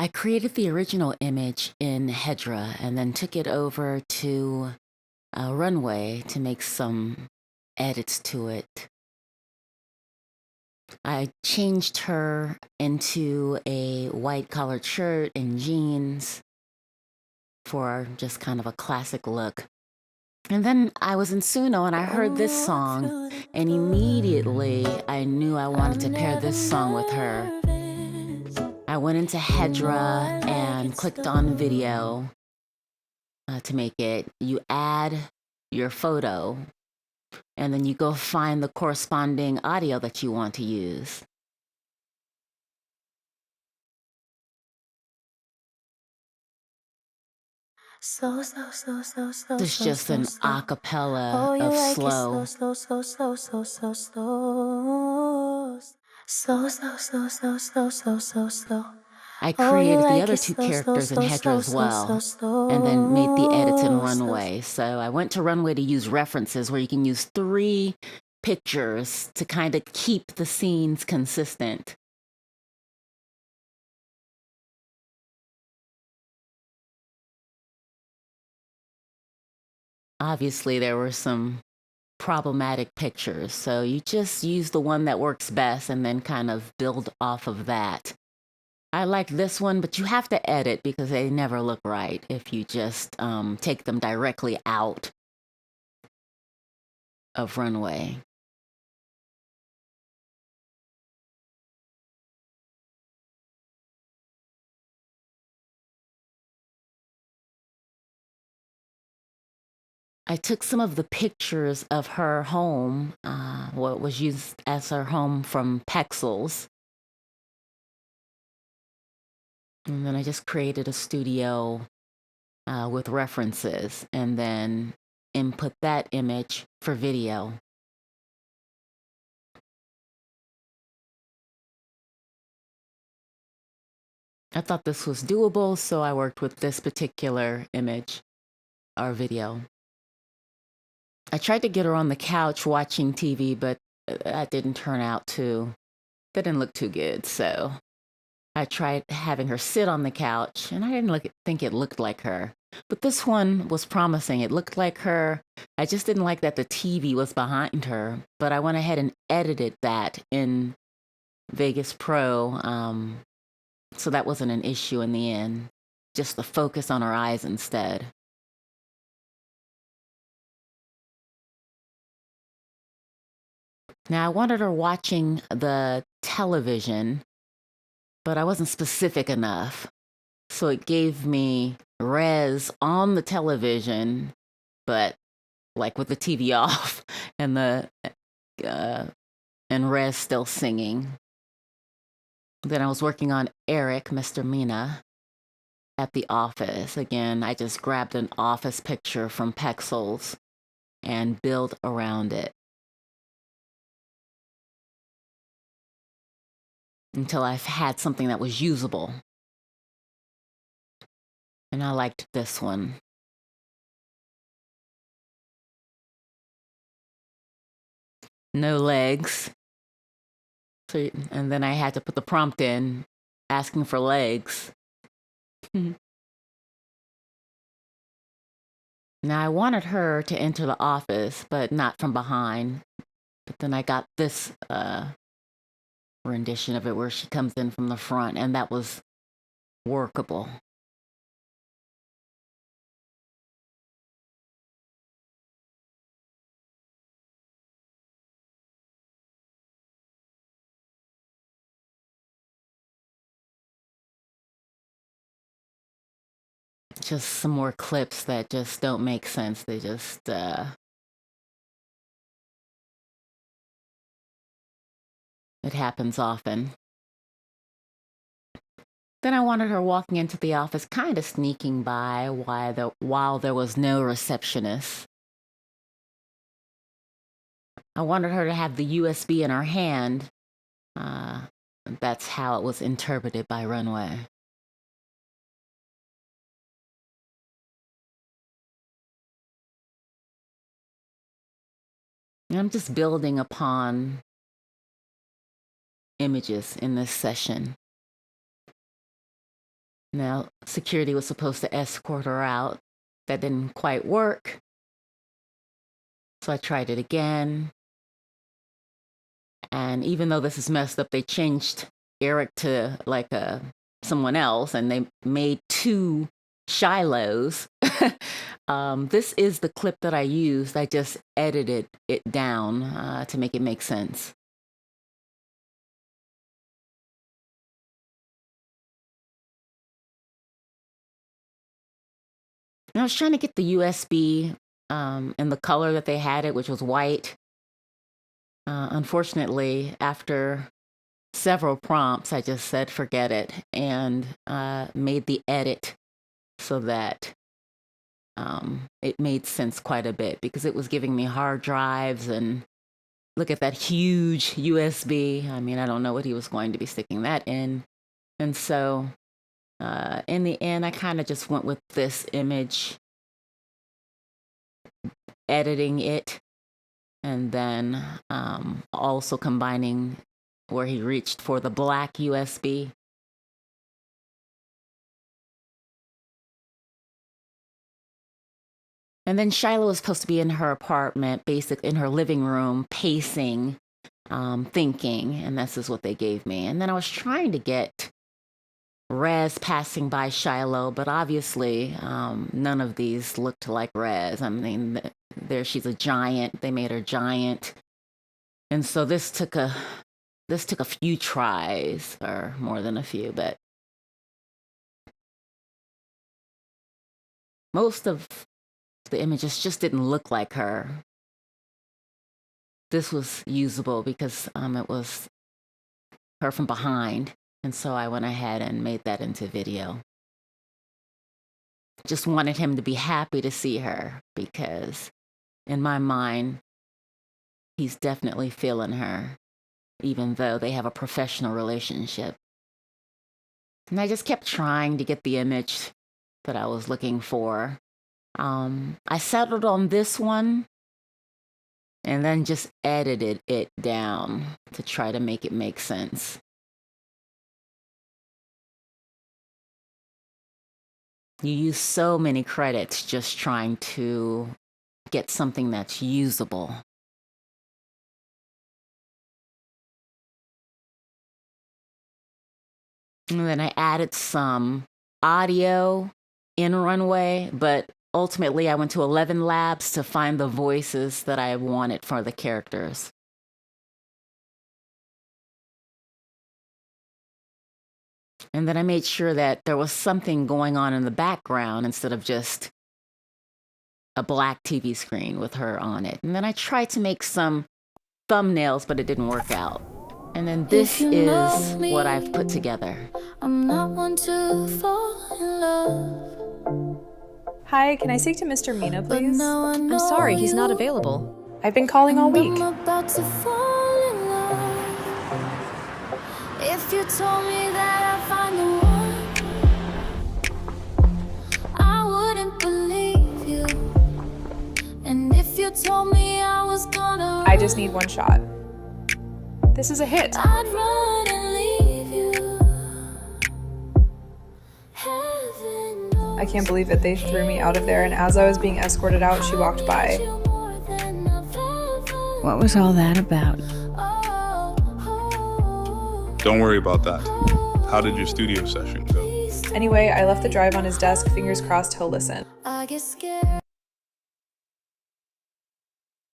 I created the original image in Hedra and then took it over to Runway to make some edits to it. I changed her into a white collared shirt and jeans for just kind of a classic look. And then I was in Suno and I heard this song, and immediately I knew I wanted to pair this song with her. I went into Hedra and clicked on video to make it. You add your photo, and then you go find the corresponding audio that you want to use. This is just an acapella of slow. I created the other two characters in Hedra as well, and then made the edits in Runway. So I went to Runway to use references where you can use 3 pictures to kind of keep the scenes consistent. Obviously, there were some problematic pictures, so you just use the one that works best and then kind of build off of that. I like this one, but you have to edit because they never look right if you just take them directly out of Runway. I took some of the pictures of her home, what was used as her home from Pexels. And then I just created a studio with references and then input that image for video. I thought this was doable, so I worked with this particular image or video. I tried to get her on the couch watching TV, but that didn't turn out that didn't look too good. So I tried having her sit on the couch, and I didn't think it looked like her. But this one was promising. It looked like her. I just didn't like that the TV was behind her, but I went ahead and edited that in Vegas Pro. So that wasn't an issue in the end. Just the focus on her eyes instead. Now, I wanted her watching the television, but I wasn't specific enough. So it gave me res on the television, but like with the TV off and and res still singing. Then I was working on Eric, Mr. Mina, at the office. Again, I just grabbed an office picture from Pexels and built around it until I've had something that was usable. And I liked this one. No legs. So, and then I had to put the prompt in asking for legs. Now, I wanted her to enter the office, but not from behind. But then I got this rendition of it where she comes in from the front, and that was workable. Just some more clips that just don't make sense. They just, it happens often. Then I wanted her walking into the office, kind of sneaking by while there was no receptionist. I wanted her to have the USB in her hand. That's how it was interpreted by Runway. And I'm just building upon images in this session. Now, security was supposed to escort her out. That didn't quite work. So I tried it again. And even though this is messed up, they changed Eric to like someone else, and they made 2 Shilohs. This is the clip that I used. I just edited it down to make it make sense. And I was trying to get the USB in the color that they had it, which was white. Unfortunately, after several prompts, I just said forget it, and made the edit so that it made sense quite a bit, because it was giving me hard drives, and look at that huge USB. I mean, I don't know what he was going to be sticking that in. And so in the end, I kind of just went with this image, editing it, and then also combining where he reached for the black USB. And then Shiloh was supposed to be in her apartment, in her living room, pacing, thinking, and this is what they gave me. And then I was trying to get Rez passing by Shiloh, but obviously none of these looked like Rez. I mean, she's a giant. They made her giant. And so this took a few tries, or more than a few, but most of the images just didn't look like her. This was usable because it was her from behind, and so I went ahead and made that into video. Just wanted him to be happy to see her, because in my mind, he's definitely feeling her, even though they have a professional relationship. And I just kept trying to get the image that I was looking for. I settled on this one and then just edited it down to try to make it make sense. You use so many credits just trying to get something that's usable. And then I added some audio in Runway, but ultimately I went to 11 Labs to find the voices that I wanted for the characters. And then I made sure that there was something going on in the background instead of just a black TV screen with her on it. And then I tried to make some thumbnails, but it didn't work out. And then this is what I've put together. I'm not one to fall in love. Hi, can I speak to Mr. Mina, please? I'm sorry, he's not available. I've been calling all week. I'm about to fall in love. If you told me that I find the one, I wouldn't believe you. And if you told me I was gonna I just need one shot. This is a hit. I'd run and leave you. I can't believe it. They threw me out of there, and as I was being escorted out, she walked by. What was all that about? Don't worry about that. How did your studio session go? Anyway, I left the drive on his desk. Fingers crossed he'll listen. I get scared.